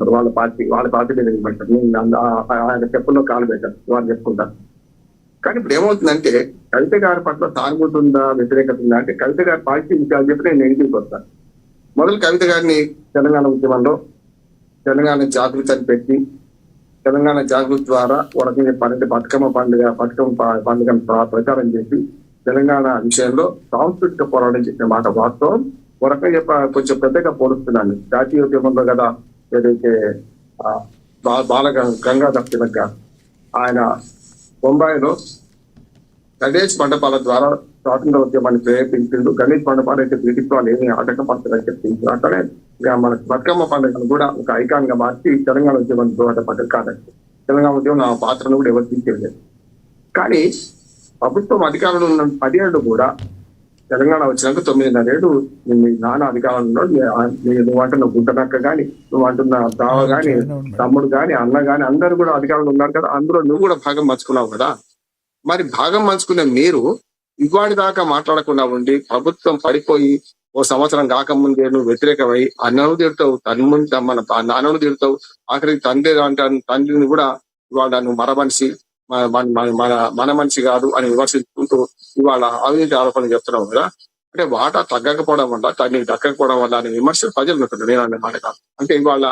చెప్పుకుంటారు, వాళ్ళ పార్టీ మీద పెట్టారు, ఆయన చెప్పుల్లో కాలు పెట్టారు, వాళ్ళు చెప్పుకుంటారు. కానీ ఇప్పుడు ఏమవుతుందంటే కవిత గారి పట్ల సానుభూతి ఉందా, వ్యతిరేకత ఉందా అంటే కవిత గారి పార్టీ విషయాలు చెప్పి నేను నెగిటివ్కి వస్తాను. మొదలు కవిత గారిని తెలంగాణ ఉద్యమంలో తెలంగాణ జాగృతి అని పెట్టి తెలంగాణ జాగృతి ద్వారా వరకు చెప్పాలంటే బతుకమ్మ పండుగను ప్రచారం చేసి తెలంగాణ విషయంలో సాంస్కృతిక పోరాటం చేసిన మాట వాస్తవం. వరకు కొంచెం పెద్దగా పోలుస్తున్నాను. జాతీయ ఉద్యమంలో కదా ఏదైతే బాల గంగాధర్ తిలక్ గారు ఆయన బొంబాయిలో గణేష్ మండపాల ద్వారా స్వాతంత్ర ఉద్యమాన్ని ప్రేరేపించిండు. గణేష్ మండపాలు అయితే బ్రిటిష్ వాళ్ళు ఏమి ఆటంకపడుతుందని చెప్పించారు. అట్లనే మన బతుకమ్మ పండుగను కూడా ఒక ఐకాన్ గా మార్చి తెలంగాణ ఉద్యమం దోహదపడ్డది కాదండి. తెలంగాణ ఉద్యమం ఆ పాత్రను కూడా ఎవరు తీసేయలేదు. కానీ ప్రభుత్వం అధికారంలో ఉన్న 10 ఏళ్ళు కూడా తెలంగాణ వచ్చినాక 9.5 ఏళ్ళు నాన్న అధికారంలో నువ్వు అంటున్న గుంటనక్క కానీ, నువ్వు అంటున్న బావ కానీ, తమ్ముడు కానీ, అన్న కానీ అందరూ కూడా అధికారంలో ఉన్నారు కదా. అందులో నువ్వు కూడా భాగం పంచుకున్నావు కదా. మరి భాగం పంచుకునే మీరు ఇవాడి దాకా మాట్లాడకుండా ఉండి ప్రభుత్వం పడిపోయి ఓ సంవత్సరం కాకముందే నువ్వు వ్యతిరేకమై అన్నను తిడతావు, మన నాన్నను తిడతావు, ఆఖరికి తండ్రిని కూడా ఇవాళ నువ్వు మరమనిషి మన మనిషి కాదు అని విమర్శించుకుంటూ ఇవాళ అవినీతి ఆరోపణలు చెప్తున్నావు కదా. అంటే వాటా తగ్గకపోవడం వల్ల, నీకు దక్కకపోవడం వల్ల అనే విమర్శలు ప్రజలు ఉంటున్నారు. నేను అనే మాట కాదు. అంటే ఇవాళ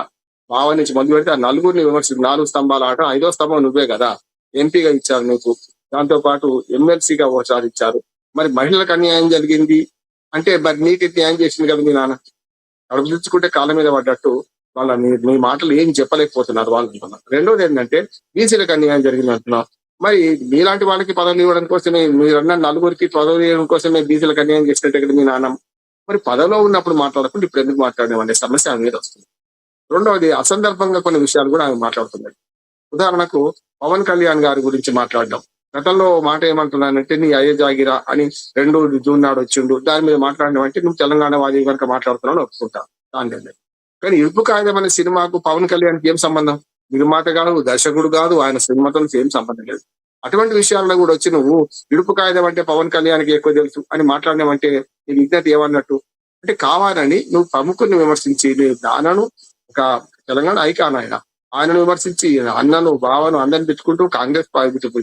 బావ నుంచి మొదలు పెడితే ఆ నలుగురిని విమర్శ 4 స్తంభాల ఆట 5వ స్తంభం నువ్వే కదా. ఎంపీగా ఇచ్చారు నీకు, దాంతో పాటు ఎమ్మెల్సీగా ఓసారి ఇచ్చారు. మరి మహిళలకు అన్యాయం జరిగింది అంటే మరి నీకు న్యాయం చేసింది కదా మీ నాన్న. కడుపు తెచ్చుకుంటే కాళ్ళ మీద పడ్డట్టు వాళ్ళ మీ మాటలు ఏం చెప్పలేకపోతున్నారు వాళ్ళు అంటున్నారు. రెండోది ఏంటంటే బీసీలకు అన్యాయం జరిగింది అంటున్నావు. మరి మీలాంటి వాళ్ళకి పదవులు ఇవ్వడం కోసమే, మీరన్న నలుగురికి పదవులు ఇవ్వడం కోసమే బీసీలకు అన్యాయం చేసినట్టే కదా మీ నాన్న. మరి పదవిలో ఉన్నప్పుడు మాట్లాడకుండా ఇప్పుడు ఎందుకు మాట్లాడడం అనే సమస్య ఆమె మీద వస్తుంది. రెండవది అసందర్భంగా కొన్ని విషయాలు కూడా ఆమె మాట్లాడుతున్నాయి. ఉదాహరణకు పవన్ కళ్యాణ్ గారి గురించి మాట్లాడడం. గతంలో మాట ఏమంటున్నానంటే నీ అయ్య జాగిరా అని 2 జూన్ నాడు వచ్చిండు, దాని మీద మాట్లాడడం అంటే నువ్వు తెలంగాణ వాది కనుక మాట్లాడుతున్నావు ఒప్పుకుంటా. దాని కానీ ఇరుపు కాగితం అనే సినిమాకు పవన్ కళ్యాణ్కి ఏం సంబంధం? నిర్మాత కాదు, దర్శకుడు కాదు, ఆయన సినిమాతో ఏం సంబంధం లేదు. అటువంటి విషయాల్లో కూడా వచ్చి నువ్వు ఇడుపు కాగితం అంటే పవన్ కళ్యాణ్కి ఎక్కువ తెలుసు అని మాట్లాడడం నీ విజ్ఞత ఏమన్నట్టు? అంటే కావాలని నువ్వు ప్రముఖుని విమర్శించి నీ నాన్నను ఒక తెలంగాణ ఐకాన్ ఆయనను విమర్శించి అన్నను బావను అందరిని పెట్టుకుంటూ కాంగ్రెస్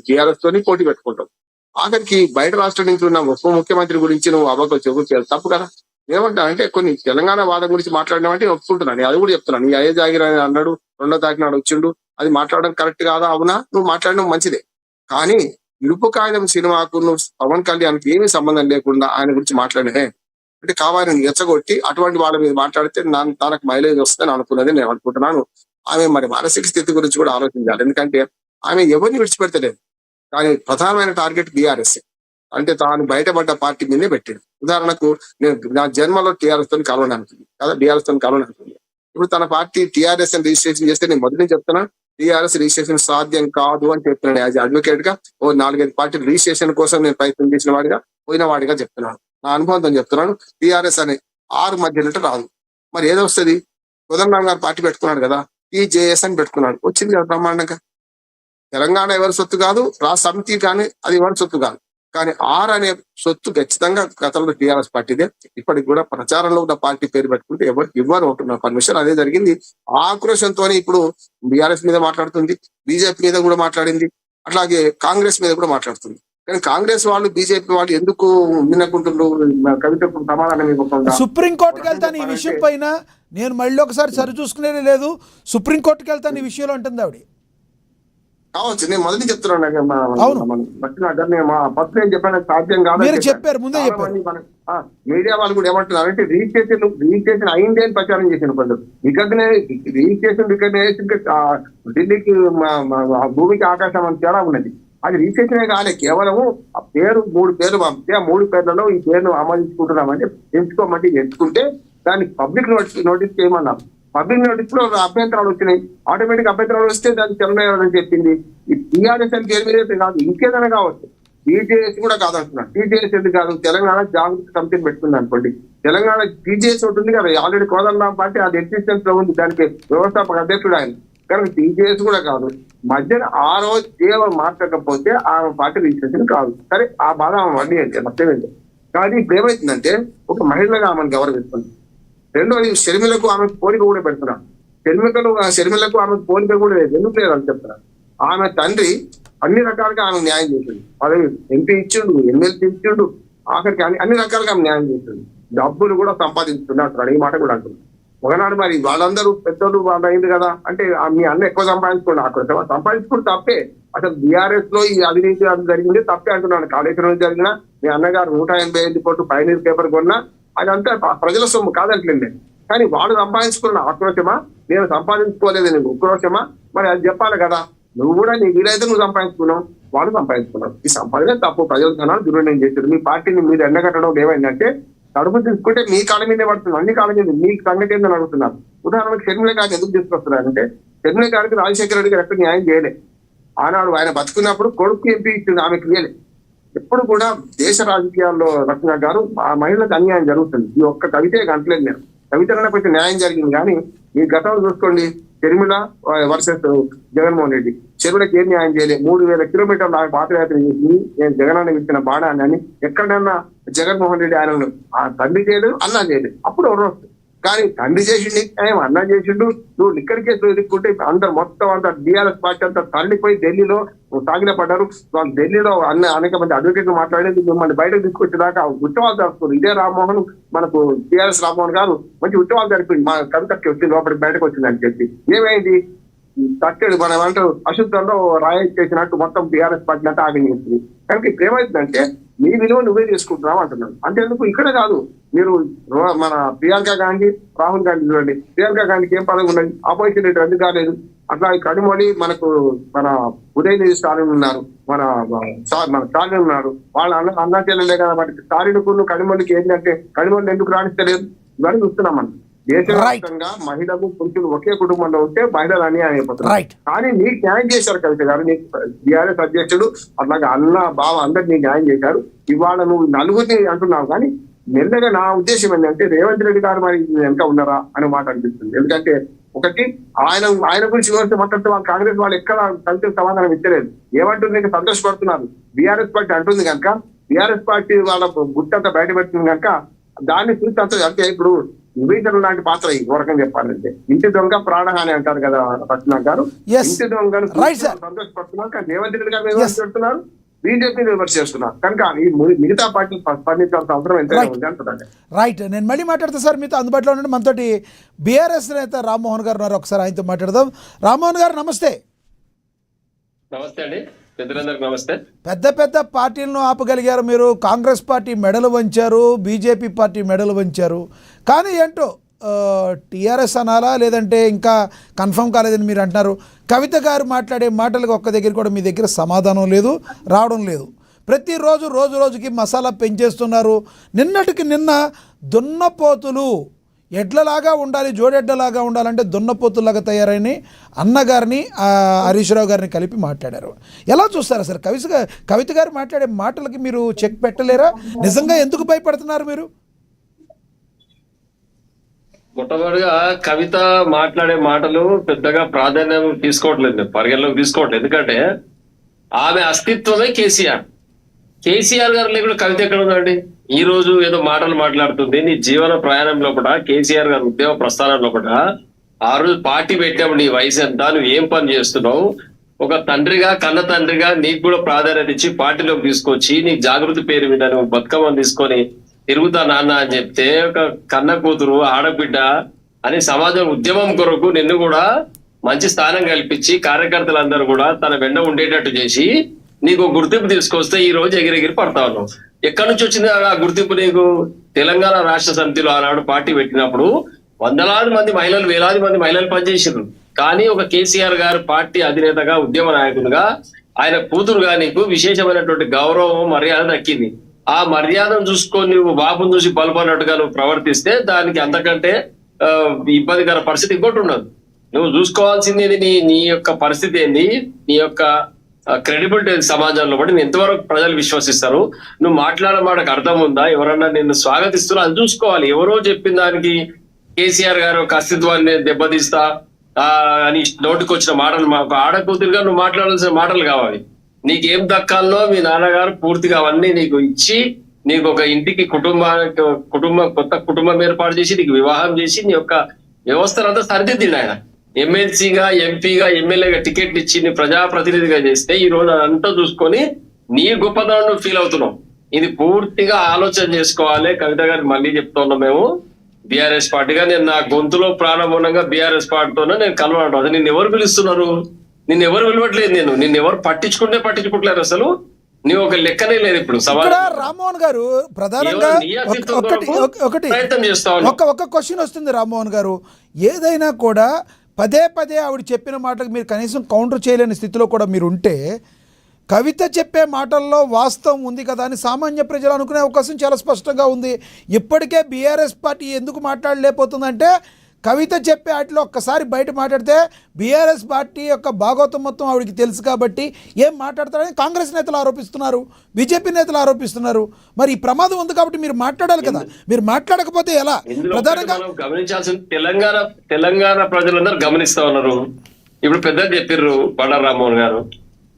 టీఆర్ఎస్ తోని పోటీ పెట్టుకుంటావు. ఆఖరికి బయట రాష్ట్రం నుంచి ఉన్న ఉప ముఖ్యమంత్రి గురించి నువ్వు అవ్వకు చెబుతావు, తప్పు కదా. ఏమంటా అంటే కొన్ని తెలంగాణ వాదం గురించి మాట్లాడడం అంటే ఒప్పుకుంటున్నాను, అది కూడా చెప్తున్నాను. నీ అయ్యే జాగిరా అన్నాడు, 2వ తారీఖు నాడు వచ్చిండు, అది మాట్లాడడం కరెక్ట్ కాదా? అవునా, నువ్వు మాట్లాడడం మంచిదే. కానీ ఇరుపు కాగితం సినిమాకు నువ్వు పవన్ కళ్యాణ్కి ఏమీ సంబంధం లేకుండా ఆయన గురించి మాట్లాడే అంటే కావాలని ఎచ్చగొట్టి అటువంటి వాళ్ళ మీద మాట్లాడితే తనకు మైలేజ్ వస్తుందని అనుకున్నది నేను అనుకుంటున్నాను. ఆమె మరి మానసిక స్థితి గురించి కూడా ఆలోచించాలి. ఎందుకంటే ఆమె ఎవరిని విడిచిపెడతలేదు. కానీ ప్రధానమైన టార్గెట్ బీఆర్ఎస్. అంటే తాను బయటపడ్డ పార్టీ మీదే పెట్టింది. ఉదాహరణకు నేను నా జన్మలో టీఆర్ఎస్ తో కలవడానికి కదా, బీఆర్ఎస్ తో కలవడానికి. ఇప్పుడు తన పార్టీ టీఆర్ఎస్ అని రిజిస్ట్రేషన్ చేస్తే నేను మొదటి చెప్తున్నా టీఆర్ఎస్ రిజిస్ట్రేషన్ సాధ్యం కాదు అని చెప్తున్నాను. యాజ్ అడ్వకేట్ గా ఓ 4-5 పార్టీల రిజిస్ట్రేషన్ కోసం నేను ప్రయత్నం చేసిన వాడిగా, పోయిన వాడిగా చెప్తున్నాను. నా అనుభవంతో చెప్తున్నాను. టీఆర్ఎస్ అనే 6 మధ్యలో రాదు. మరి ఏదొస్తుంది? కోదండరాం గారు పార్టీ పెట్టుకున్నాడు కదా, టీజేఎస్ అని పెట్టుకున్నాడు, వచ్చింది కదా బ్రహ్మాండంగా. తెలంగాణ ఎవరి సొత్తు కాదు, రాష్ట్ర సమితి కానీ అది ఎవరి సొత్తు కాదు. కానీ 6 అనే సొత్తు ఖచ్చితంగా గతంలో టీఆర్ఎస్ పార్టీదే. ఇప్పటికి కూడా ప్రచారంలో ఉన్న పార్టీ పేరు పెట్టుకుంటే ఎవరికి ఇవ్వరు ఉంటున్న పర్మిషన్. అదే జరిగింది. ఆక్రోషంతో ఇప్పుడు బీఆర్ఎస్ మీద మాట్లాడుతుంది, బీజేపీ మీద కూడా మాట్లాడింది, అట్లాగే కాంగ్రెస్ మీద కూడా మాట్లాడుతుంది. కానీ కాంగ్రెస్ వాళ్ళు బీజేపీ వాళ్ళు ఎందుకు వినకుంటున్నారు? కవితకు సమాధానం ఇవ్వకుండా సుప్రీంకోర్టుకి వెళ్తాను ఈ విషయం పైన, నేను మళ్ళీ ఒకసారి సరి చూసుకునేది లేదు, సుప్రీంకోర్టుకి వెళ్తాను ఈ విషయంలో అంటుంది ఆవిడ. కావచ్చు, నేను మొదటి చెప్తున్నాను. ఫస్ట్ నేను చెప్పాను సాధ్యం కాదు చెప్పారు, ముందే చెప్పారు. మీడియా వాళ్ళు కూడా ఏమంటున్నారు అంటే రిజిస్ట్రేషన్ అయిందే అని ప్రచారం చేసిన కొందరు. రిజిస్ట్రేషన్ ఢిల్లీకి భూమికి ఆకాశం అని తేడా ఉన్నది. అది రిజిస్ట్రేషనే కాలే, కేవలం ఆ పేరు 3 పేర్లు పంపితే ఆ 3 పేర్లలో ఈ పేరును ఆమోదించుకుంటున్నామంటే ఎంచుకోమంటే ఎంచుకుంటే దానికి పబ్లిక్ నోటీస్ చేయమన్నాం. పబ్లిక్ నోటీస్ లో అభ్యంతరాలు వచ్చినాయి. ఆటోమేటిక్ అభ్యంతరాలు వస్తే దాన్ని తెలంగాణ చెప్పింది. ఈ టీఆర్ఎస్ అని పేరు మీద కాదు, ఇంకేదైనా కావచ్చు. టీజేఎస్ కూడా కాదంటున్నాను. టీజేఎస్ ఎందుకు కాదు? తెలంగాణ జాగృతి కమిటీని పెట్టుకుంది అనుకోండి. తెలంగాణ టీజేఎస్ ఉంటుంది కదా, ఆల్రెడీ కోదండరాం పార్టీ అది ఎగ్జిస్టెన్స్ లో ఉంది, దానికి వ్యవస్థాపక అధ్యక్షుడు ఆయన. కానీ టీజేఎస్ కూడా కాదు. మధ్యన ఆ రోజు కేవలం మార్చకపోతే ఆమె పార్టీ రిజిస్ట్రేషన్ కాదు. సరే, ఆ బాధ ఆమె వడ్డీ అంటే నష్టమేంటి. కానీ ఇప్పుడు ఏమవుతుందంటే ఒక మహిళగా ఆమెను గౌరవిస్తుంది. రెండోది షర్మిలకు ఆమె కోరిక కూడా పెడుతున్నాం. షర్మిలకు ఆమె పోలిక కూడా లేదు. ఎందుకు లేదు అని చెప్తారు. ఆమె తండ్రి అన్ని రకాలుగా ఆమె న్యాయం చేసిండు. పదవి ఎంపీ ఇచ్చిండు, ఎమ్మెల్సీ ఇచ్చిండు, ఆఖరికి అన్ని రకాలుగా ఆమె న్యాయం చేసిండు. డబ్బులు కూడా సంపాదించుకున్నాడు. ఈ మాట కూడా అంటున్నాడు. ఒకనాడు మరి వాళ్ళందరూ పెద్దోళ్ళు వాళ్ళు అయింది కదా అంటే మీ అన్న ఎక్కువ సంపాదించుకోండి. అక్కడ సంపాదించుకుంటే తప్పే. అసలు బీఆర్ఎస్ లో ఈ అవినీతి అది జరిగింది తప్పే అంటున్నాను. కాళేశ్వరం జరిగిన మీ అన్నగారు 185 కోట్లు పైనీర్ పేపర్ కొన్నా అదంతా ప్రజల సొమ్ము కాదంటలేండి. కానీ వాడు సంపాదించుకున్న ఆక్రోశమా, నేను సంపాదించుకోలేదు నేను ఉక్రోశమా? మరి అది చెప్పాలి కదా. నువ్వు కూడా నీ వీలైతే నువ్వు సంపాదించుకున్నావు, వాడు సంపాదించుకున్నావు. ఈ సంపాదన తప్పు. ప్రజల ధనాలు దుర్వినియోగం చేశారు. మీ పార్టీని మీరు ఎండగట్టడం ఏమైందంటే కడుపు తీసుకుంటే మీ కాళ్ళ మీదే పడుతుంది. అన్ని కాళ్ళ మీద మీ సంగతి ఏందని అడుగుతున్నారు. ఉదాహరణకు షర్మిల గారికి ఎందుకు తీసుకొస్తున్నారంటే షర్మిల గారికి రాజశేఖర రెడ్డి గారు ఎక్కడ న్యాయం చేయలే. ఆనాడు ఆయన బతుకున్నప్పుడు కొడుకు ఎంపీ ఇచ్చింది, ఆమెకు ఇయ్యలే. ఎప్పుడు కూడా దేశ రాజకీయాల్లో రచన గారు ఆ మహిళలకు అన్యాయం జరుగుతుంది. ఈ ఒక్క కవితే గంటలేదు. నేను కవితలనే కొంచెం న్యాయం జరిగింది. కానీ ఈ గతంలో చూసుకోండి, షర్మిల వర్సెస్ జగన్మోహన్ రెడ్డి. షర్మిలకి ఏం న్యాయం చేయలేదు. 3000 కిలోమీటర్లు నాకు పాదయాత్ర చేసి నేను జగనాన్ని ఇచ్చిన బాణాన్ని అని ఎక్కడన్నా జగన్మోహన్ రెడ్డి ఆయన ఆ తండ్రి చేయలేదు, అన్నా చేయలేదు. అప్పుడు ఎవరు వస్తుంది. కానీ తండ్రి చేసిండు, ఏం అన్నా చేసిండు. నువ్వు లిక్కర్ కేసులు ఎదుర్కొంటే అందరు మొత్తం అంతా బీఆర్ఎస్ పార్టీ అంతా తరలిపోయి ఢిల్లీలో సాగిన పడ్డారు. వాళ్ళు ఢిల్లీలో అనేక మంది అడ్వకేట్లు మాట్లాడేది మిమ్మల్ని బయటకు తీసుకొచ్చేదాకా ఉత్సవాలు జరుపుతుంది. ఇదే రామ్మోహన్ మనకు టీఆర్ఎస్ రామ్మోహన్ గారు మంచి ఉత్సవాలు జరిపింది. మా కవితకి వచ్చింది, లోపలికి బయటకు వచ్చిందని చెప్పి ఏమైంది తట్టేడు మనం అంటారు అశుద్ధంలో రాయి చేసినట్టు మొత్తం టీఆర్ఎస్ పార్టీ అంతా ఆగనిస్తుంది. కనుక ఇప్పుడు ఏమైందంటే నీ విలువ నువ్వే తీసుకుంటున్నావు అంటున్నాను. అంతేందుకు ఇక్కడ కాదు, మీరు మన ప్రియాంక గాంధీ రాహుల్ గాంధీ చూడండి. ప్రియాంక గాంధీకి ఏం పదవి ఉన్నది, ఆపోజిషన్ లీడర్ ఎందుకు కాలేదు. అట్లా కనిమొళి మనకు మన ఉదయనిధి స్టాలిన్ ఉన్నారు, మన స్టాలిన్ ఉన్నారు. వాళ్ళ అన్నా చెల్లెలే కదా. మరి స్టాలిన్కు కనిమొళికి ఏంటంటే కనిమొళిని ఎందుకు రాణిస్తలేదు ఇవన్నీ చూస్తున్నాం మనం. దేశవ్యాప్తంగా మహిళలు పురుషులు ఒకే కుటుంబంలో ఉంటే మహిళలు అన్యాయం అయిపోతున్నారు. కానీ నీకు న్యాయం చేశారు కవిత గారు, నీకు బీఆర్ఎస్ అధ్యక్షుడు అట్లాగా అన్న బావ అందరికి న్యాయం చేశారు. ఇవాళ నువ్వు నలుగురిని అంటున్నావు. కానీ మెల్లగా నా ఉద్దేశం ఏంటంటే రేవంత్ రెడ్డి గారు మరి వెనక ఉన్నారా అనే మాట అనిపిస్తుంది. ఎందుకంటే ఒకటి ఆయన గురించి వివరిస్తే మాట్లాడితే వాళ్ళు కాంగ్రెస్ వాళ్ళు ఎక్కడ కవిత సమాధానం ఇచ్చలేదు. ఏమంటుంది నీకు సంతోషపడుతున్నారు. బీఆర్ఎస్ పార్టీ అంటుంది కనుక, బీఆర్ఎస్ పార్టీ వాళ్ళ గుట్టంతా బయటపెడుతుంది కనుక దాన్ని చూసి అంటే ఇప్పుడు విభీషణ లాంటి పాత్ర ఈ రకంగా చెప్పాలంటే ఇంటి దొంగ ప్రాణహాని అంటారు కదా రచన గారు. ఇంటి దొంగను సంతోషపడుతున్నారు కానీ రేవంత్ రెడ్డి గారు విమర్శ పెడుతున్నారు, బీజేపీ విమర్శ చేస్తున్నారు. కనుక ఈ మిగతా పార్టీలు స్పందించాల్సిన అవసరం ఎంత ఉంది అంటున్నారు. రైట్, నేను మళ్ళీ మాట్లాడతా సార్. మీతో అందుబాటులో ఉండండి. మనతోటి బీఆర్ఎస్ నేత రామ్మోహన్ గారు ఉన్నారు. ఒకసారి ఆయనతో మాట్లాడదాం. రామ్మోహన్ గారు నమస్తే. నమస్తే అండి, పెద్దలందరికీ నమస్తే. పెద్ద పెద్ద పార్టీలను ఆపగలిగారు మీరు. కాంగ్రెస్ పార్టీ మెడలు వంచారు, బీజేపీ పార్టీ మెడలు వంచారు. కానీ ఏంటో టీఆర్ఎస్ అనాలా లేదంటే ఇంకా కన్ఫర్మ్ కాలేదని మీరు అంటున్నారు. కవిత గారు మాట్లాడే మాటలకు ఒక్క దగ్గర కూడా మీ దగ్గర సమాధానం లేదు, రావడం లేదు. ప్రతిరోజు రోజుకి మసాలా పెంచేస్తున్నారు. నిన్నటికి నిన్న దున్నపోతులు ఎడ్లలాగా ఉండాలి, జోడెడ్లలాగా ఉండాలంటే దున్నపోతులాగా తయారైన అన్నగారిని హరీష్ రావు గారిని కలిపి మాట్లాడారు. ఎలా చూస్తారు సార్ కవిత గారు మాట్లాడే మాటలకి మీరు చెక్ పెట్టలేరా? నిజంగా ఎందుకు భయపడుతున్నారు మీరు? మొట్టమొదటిగా కవిత మాట్లాడే మాటలు పెద్దగా ప్రాధాన్యం తీసుకోవట్లేదు, పరిగణలోకి తీసుకోవట్లేదు. ఎందుకంటే ఆమె అస్తిత్వమే కేసీఆర్ గారు లేకుండా కవిత ఎక్కడ ఉందండి? ఈ రోజు ఏదో మాటలు మాట్లాడుతుంది. నీ జీవన ప్రయాణంలో కూడా కేసీఆర్ గారు ఉద్యోగ ప్రస్థానంలో కూడా ఆ రోజు పార్టీ పెట్టినప్పుడు నీ వయసు ఎంత, నువ్వు ఏం పని చేస్తున్నావు, ఒక తండ్రిగా కన్న తండ్రిగా నీకు కూడా ప్రాధాన్యత ఇచ్చి పార్టీలోకి తీసుకొచ్చి నీకు జాగృతి పేరు మీద నువ్వు బతుకమ్మని తీసుకొని తిరుగుతా నాన్న అని చెప్తే ఒక కన్న కూతురు ఆడబిడ్డ అని సమాజం ఉద్యమం కొరకు నిన్ను కూడా మంచి స్థానం కల్పించి కార్యకర్తలందరూ కూడా తన వెంట ఉండేటట్టు చేసి నీకు గుర్తింపు తీసుకొస్తే ఈ రోజు ఎగిరెగిరి పడతా ఉన్నావు. ఎక్కడి నుంచి వచ్చింది ఆ గుర్తింపు నీకు? తెలంగాణ రాష్ట్ర సమితిలో ఆనాడు పార్టీ పెట్టినప్పుడు వందలాది మంది మహిళలు, వేలాది మంది మహిళలు పనిచేసారు. కానీ ఒక కేసీఆర్ గారు పార్టీ అధినేతగా, ఉద్యమ నాయకులుగా, ఆయన కూతురుగా నీకు విశేషమైనటువంటి గౌరవం, మర్యాద దక్కింది. ఆ మర్యాదను చూసుకొని నువ్వు బాబుని చూసి బలపడినట్టుగా నువ్వు ప్రవర్తిస్తే దానికి అంతకంటే ఇబ్బందికర పరిస్థితి ఇంకోటి ఉండదు. నువ్వు చూసుకోవాల్సింది నీ యొక్క పరిస్థితి ఏంది, నీ యొక్క క్రెడిబిలిటీ సమాజంలో బట్టి ఎంతవరకు ప్రజలు విశ్వసిస్తారు, నువ్వు మాట్లాడే మాటకు అర్థం ఉందా, ఎవరన్నా నిన్ను స్వాగతిస్తున్నా అది చూసుకోవాలి. ఎవరో చెప్పిన దానికి కేసీఆర్ గారు ఒక అస్తిత్వాన్ని దెబ్బతీస్తా అని నోటికి వచ్చిన మాటలు, మాకు ఆడకూతురుగా నువ్వు మాట్లాడాల్సిన మాటలు కావాలి. నీకేం దక్కాలనో మీ నాన్నగారు పూర్తిగా అవన్నీ నీకు ఇచ్చి నీకు ఒక ఇంటికి కొత్త కుటుంబం ఏర్పాటు చేసి నీకు వివాహం చేసి నీ యొక్క వ్యవస్థనంతా సరిదిద్దిండు ఆయన. ఎమ్మెల్సీగా, ఎంపీగా, ఎమ్మెల్యేగా టికెట్లు ఇచ్చి నీ ప్రజాప్రతినిధిగా చేస్తే ఈ రోజు అదంతా చూసుకొని నీ గొప్పతనం ఫీల్ అవుతున్నాం. ఇది పూర్తిగా ఆలోచన చేసుకోవాలి. కవిత గారికి మళ్ళీ చెప్తున్నాం మేము బీఆర్ఎస్ పార్టీగా. నేను నా గొంతులో ప్రారంభంగా బీఆర్ఎస్ పార్టీతోనే నేను కలవడం. అది నిన్ను ఎవరు పిలుస్తున్నారు? నిన్ను ఎవరు పిలవట్లేదు. నిన్ను ఎవరు పట్టించుకుంటలేరు అసలు. నీ ఒక లెక్కనే లేదు ఇప్పుడు ఇక్కడ సమాజం. రామ్మోహన్ గారు ప్రధానంగా ఒకటి ప్రయత్నం చేస్తా ఉన్నాం. ఒక క్వశ్చన్ వస్తుంది రామ్మోహన్ గారు. ఏదైనా కూడా పదే పదే ఆవిడ చెప్పిన మాటకు మీరు కనీసం కౌంటర్ చేయలేని స్థితిలో కూడా మీరు ఉంటే, కవిత చెప్పే మాటల్లో వాస్తవం ఉంది కదా అని సామాన్య ప్రజలు అనుకునే అవకాశం చాలా స్పష్టంగా ఉంది. ఇప్పటికే బీఆర్ఎస్ పార్టీ ఎందుకు మాట్లాడలేకపోతుందంటే, కవిత చెప్పే వాటిలో ఒక్కసారి బయట మాట్లాడితే బీఆర్ఎస్ పార్టీ యొక్క భాగోతం మొత్తం ఆవిడకి తెలుసు కాబట్టి ఏం మాట్లాడతారని కాంగ్రెస్ నేతలు ఆరోపిస్తున్నారు, బీజేపీ నేతలు ఆరోపిస్తున్నారు. మరి ఈ ప్రమాదం ఉంది కాబట్టి మీరు మాట్లాడాలి కదా. మీరు మాట్లాడకపోతే ఎలా? ప్రధానంగా గమనించాల్సిన తెలంగాణ ప్రజలందరూ గమనిస్తా ఉన్నారు. ఇప్పుడు పెద్దలు చెప్పిర్రు బండారు రామ్మోహన్ గారు,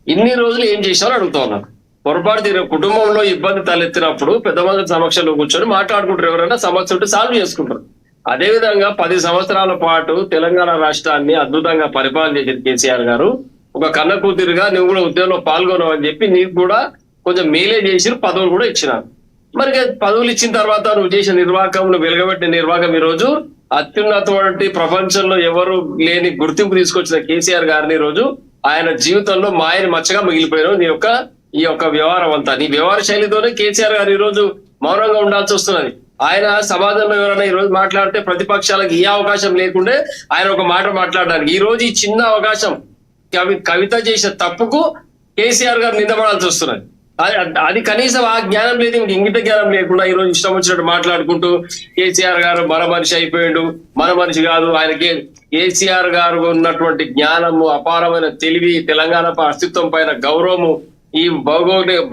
ఇన్ని రోజులు ఏం చేశారో అడుగుతా ఉన్నారు. పొరపాటు తీరు కుటుంబంలో ఇబ్బంది తలెత్తినప్పుడు పెద్ద మంది సమక్షంలో కూర్చొని మాట్లాడుకుంటారు. ఎవరైనా సమస్య ఉంటే సాల్వ్ చేసుకుంటారు. అదే విధంగా 10 సంవత్సరాల పాటు తెలంగాణ రాష్ట్రాన్ని అద్భుతంగా పరిపాలన చేసిన కేసీఆర్ గారు ఒక కన్న కూతురుగా నువ్వు కూడా ఉద్యోగంలో పాల్గొనవు అని చెప్పి నీకు కూడా కొంచెం మేలే చేసి పదవులు కూడా ఇచ్చినారు. మరి పదవులు ఇచ్చిన తర్వాత నువ్వు చేసిన నిర్వాహకం, నువ్వు వెలుగబెట్టిన నిర్వాహకం ఈ రోజు అత్యున్నతమైన ప్రపంచంలో ఎవరు లేని గుర్తింపు తీసుకొచ్చిన కేసీఆర్ గారిని ఈ రోజు ఆయన జీవితంలో మాయని మచ్చగా మిగిలిపోయారు. ఈ యొక్క వ్యవహారం అంతా నీ వ్యవహార శైలితోనే కేసీఆర్ గారు ఈ రోజు మౌనంగా ఉండాల్సి వస్తున్నది. ఆయన సమాజంలో ఎవరైనా ఈ రోజు మాట్లాడితే ప్రతిపక్షాలకు ఏ అవకాశం లేకుండే ఆయన ఒక మాట మాట్లాడడానికి ఈ రోజు ఈ చిన్న అవకాశం కవిత చేసిన తప్పుకు కేసీఆర్ గారు నిందపడాల్సి వస్తున్నది. అది కనీసం ఆ జ్ఞానం లేదు, ఇంక ఇంగిత జ్ఞానం లేకుండా ఈ రోజు ఇష్టం వచ్చినట్టు మాట్లాడుకుంటూ కేసీఆర్ గారు మన మనిషి అయిపోయాడు, మన మనిషి కాదు. ఆయనకి కేసీఆర్ గారు ఉన్నటువంటి జ్ఞానము, అపారమైన తెలివి, తెలంగాణ అస్తిత్వం పైన గౌరవము, ఈ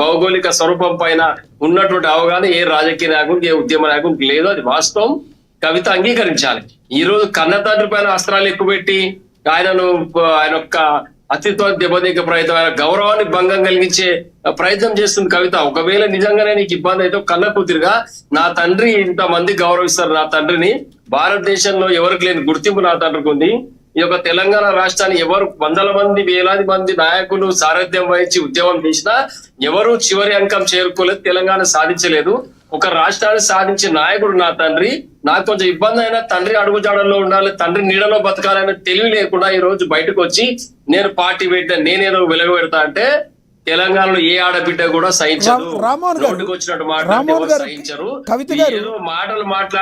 భౌగోళిక స్వరూపం పైన ఉన్నటువంటి అవగాహన ఏ రాజకీయ నాయకునికి, ఏ ఉద్యమ నాయకునికి లేదు. అది వాస్తవం. కవిత అంగీకరించాలి. ఈ రోజు కన్న తండ్రి పైన అస్త్రాలు ఎక్కువ పెట్టి ఆయన యొక్క అస్తిత్వాన్ని దెబ్బతీకే ప్రయత్నం, ఆయన గౌరవాన్ని భంగం కలిగించే ప్రయత్నం చేస్తుంది కవిత. ఒకవేళ నిజంగానే నీకు ఇబ్బంది అయితే కన్న కూతురుగా, నా తండ్రి ఇంతమంది గౌరవిస్తారు నా తండ్రిని, భారతదేశంలో ఎవరికి లేని గుర్తింపు నా తండ్రికి ఉంది. ఈ యొక్క తెలంగాణ రాష్ట్రాన్ని ఎవరు వందల మంది, వేలాది మంది నాయకులు సారథ్యం వహించి ఉద్యమం చేసినా ఎవరు చివరి అంకం చేరుకోలేదు, తెలంగాణ సాధించలేదు. ఒక రాష్ట్రాన్ని సాధించే నాయకుడు నా తండ్రి. నాకు కొంచెం ఇబ్బంది అయినా తండ్రి అడుగుజాడల్లో ఉండాలి, తండ్రి నీడలో బతకాలనే తెలివి లేకుండా ఈ రోజు బయటకు వచ్చి నేను పార్టీ పెట్టా, నేనేదో వెలుగబెడతా అంటే తెలంగాణలో ఏ ఆడబిడ్డ కూడా సహించదు. రామ్మోహన్ గారు, వచ్చినట్టు మాట్లాడే సహించరు. కవిత గారు ఏదో మాటలు